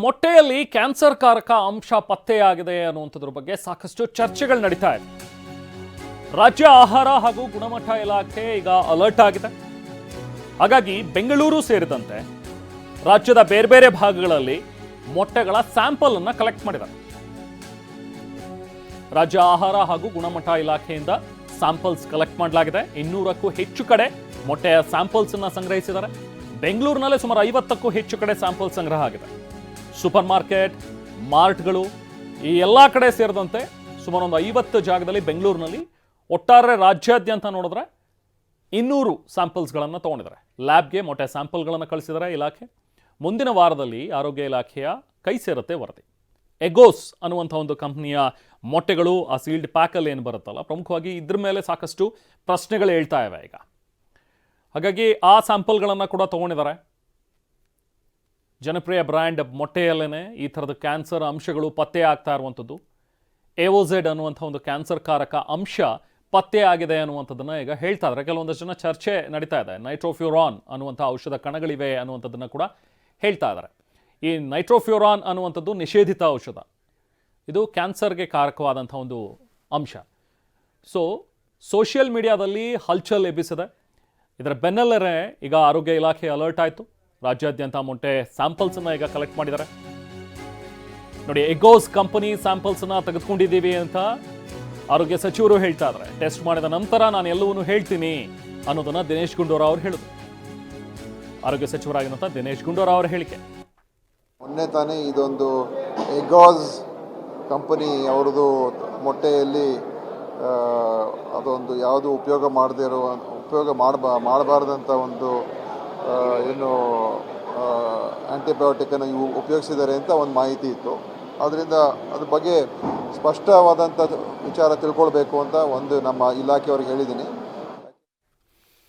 ಮೊಟ್ಟೆಯಲ್ಲಿ cancer ಕಾರಕ ಅಂಶ ಪತ್ತೆಯಾಗಿದೆ ಅನ್ನುವಂಥದ್ರ ಬಗ್ಗೆ ಸಾಕಷ್ಟು ಚರ್ಚೆಗಳು ನಡೀತಾ ಇದೆ. ರಾಜ್ಯ ಆಹಾರ ಹಾಗೂ ಗುಣಮಟ್ಟ ಇಲಾಖೆ ಈಗ ಅಲರ್ಟ್ ಆಗಿದೆ. ಹಾಗಾಗಿ ಬೆಂಗಳೂರು ಸೇರಿದಂತೆ ರಾಜ್ಯದ ಬೇರೆ ಬೇರೆ ಭಾಗಗಳಲ್ಲಿ ಮೊಟ್ಟೆಗಳ ಸ್ಯಾಂಪಲ್ ಅನ್ನು ಕಲೆಕ್ಟ್ ಮಾಡಿದ್ದಾರೆ. ರಾಜ್ಯ ಆಹಾರ ಹಾಗೂ ಗುಣಮಟ್ಟ ಇಲಾಖೆಯಿಂದ ಸ್ಯಾಂಪಲ್ಸ್ ಕಲೆಕ್ಟ್ ಮಾಡಲಾಗಿದೆ. 200ಕ್ಕೂ ಹೆಚ್ಚು ಕಡೆ ಮೊಟ್ಟೆಯ ಸ್ಯಾಂಪಲ್ಸ್ ಅನ್ನು ಸಂಗ್ರಹಿಸಿದ್ದಾರೆ. ಬೆಂಗಳೂರಿನಲ್ಲೇ ಸುಮಾರು 50ಕ್ಕೂ ಹೆಚ್ಚು ಕಡೆ ಸ್ಯಾಂಪಲ್ ಸಂಗ್ರಹ ಆಗಿದೆ. ಸೂಪರ್ ಮಾರ್ಕೆಟ್, ಮಾರ್ಟ್ಗಳು ಈ ಎಲ್ಲ ಕಡೆ ಸೇರಿದಂತೆ ಸುಮಾರು ಒಂದು 50 ಜಾಗದಲ್ಲಿ ಬೆಂಗಳೂರಿನಲ್ಲಿ ಒಟ್ಟಾರೆ ರಾಜ್ಯಾದ್ಯಂತ ನೋಡಿದ್ರೆ 200 ಸ್ಯಾಂಪಲ್ಸ್ಗಳನ್ನು ತೊಗೊಂಡಿದ್ದಾರೆ. ಲ್ಯಾಬ್ಗೆ ಮೊಟ್ಟೆ ಸ್ಯಾಂಪಲ್ಗಳನ್ನು ಕಳಿಸಿದ್ದಾರೆ ಇಲಾಖೆ. ಮುಂದಿನ ವಾರದಲ್ಲಿ ಆರೋಗ್ಯ ಇಲಾಖೆಯ ಕೈ ಸೇರುತ್ತೆ ವರದಿ. ಎಗೋಸ್ ಅನ್ನುವಂಥ ಒಂದು ಕಂಪ್ನಿಯ ಮೊಟ್ಟೆಗಳು ಆ ಸೀಲ್ಡ್ ಪ್ಯಾಕಲ್ಲಿ ಏನು ಬರುತ್ತಲ್ಲ, ಪ್ರಮುಖವಾಗಿ ಇದ್ರ ಮೇಲೆ ಸಾಕಷ್ಟು ಪ್ರಶ್ನೆಗಳು ಹೇಳ್ತಾ ಇವೆ ಈಗ. ಹಾಗಾಗಿ ಆ ಸ್ಯಾಂಪಲ್ಗಳನ್ನು ಕೂಡ ತೊಗೊಂಡಿದ್ದಾರೆ. ಜನಪ್ರಿಯ ಬ್ರ್ಯಾಂಡ್ ಮೊಟ್ಟೆಯಲ್ಲೇ ಈ ಥರದ ಕ್ಯಾನ್ಸರ್ ಅಂಶಗಳು ಪತ್ತೆ ಆಗ್ತಾ ಇರುವಂಥದ್ದು. ಎಒಝೆಡ್ ಅನ್ನುವಂಥ ಒಂದು ಕ್ಯಾನ್ಸರ್ ಕಾರಕ ಅಂಶ ಪತ್ತೆ ಆಗಿದೆ ಅನ್ನುವಂಥದ್ದನ್ನು ಈಗ ಹೇಳ್ತಾ ಇದ್ದಾರೆ. ಕೆಲವೊಂದಷ್ಟು ಜನ ಚರ್ಚೆ ನಡೀತಾ ಇದೆ. ನೈಟ್ರೋಫ್ಯೂರಾನ್ ಅನ್ನುವಂಥ ಔಷಧ ಕಣಗಳಿವೆ ಅನ್ನುವಂಥದ್ದನ್ನು ಕೂಡ ಹೇಳ್ತಾ ಇದ್ದಾರೆ. ಈ ನೈಟ್ರೋಫ್ಯೂರಾನ್ ಅನ್ನುವಂಥದ್ದು ನಿಷೇಧಿತ ಔಷಧ. ಇದು ಕ್ಯಾನ್ಸರ್ಗೆ ಕಾರಕವಾದಂಥ ಒಂದು ಅಂಶ. ಸೋಷಿಯಲ್ ಮೀಡಿಯಾದಲ್ಲಿ ಹಲ್ಚಲ್ ಎಬ್ಬಿಸಿದೆ. ಇದರ ಬೆನ್ನಲ್ಲೇ ಈಗ ಆರೋಗ್ಯ ಇಲಾಖೆ ಅಲರ್ಟ್ ಆಯಿತು. ರಾಜ್ಯಾದ್ಯಂತ ಮೊಟ್ಟೆ ಸ್ಯಾಂಪಲ್ಸನ್ನು ಈಗ ಕಲೆಕ್ಟ್ ಮಾಡಿದ್ದಾರೆ. ನೋಡಿ, ಎಗೋಸ್ ಕಂಪನಿ ಸ್ಯಾಂಪಲ್ಸನ್ನು ತೆಗೆದುಕೊಂಡಿದ್ದೀವಿ ಅಂತ ಆರೋಗ್ಯ ಸಚಿವರು ಹೇಳ್ತಾ ಇದ್ದಾರೆ. ಟೆಸ್ಟ್ ಮಾಡಿದ ನಂತರ ನಾನು ಎಲ್ಲವನ್ನೂ ಹೇಳ್ತೀನಿ ಅನ್ನೋದನ್ನು ದಿನೇಶ್ ಗುಂಡೂರಾವ್ ಅವರು ಹೇಳಿದ್ರು. ಆರೋಗ್ಯ ಸಚಿವರಾಗಿರುವಂಥ ದಿನೇಶ್ ಗುಂಡೂರಾವ್ ಅವರ ಹೇಳಿಕೆ. ಮೊನ್ನೆ ತಾನೇ ಇದೊಂದು ಎಗೋಸ್ ಕಂಪನಿ ಅವ್ರದ್ದು ಮೊಟ್ಟೆಯಲ್ಲಿ ಅದೊಂದು ಯಾವುದು ಉಪಯೋಗ ಮಾಡಬಾರ್ದಂಥ ಒಂದು ಏನು ಆ್ಯಂಟಿಬಯೋಟಿಕನ್ನು ಇವು ಉಪಯೋಗಿಸಿದ್ದಾರೆ ಅಂತ ಒಂದು ಮಾಹಿತಿ ಇತ್ತು. ಆದ್ದರಿಂದ ಅದ್ರ ಬಗ್ಗೆ ಸ್ಪಷ್ಟವಾದಂಥ ವಿಚಾರ ತಿಳ್ಕೊಳ್ಬೇಕು ಅಂತ ಒಂದು ನಮ್ಮ ಇಲಾಖೆಯವ್ರಿಗೆ ಹೇಳಿದ್ದೀನಿ.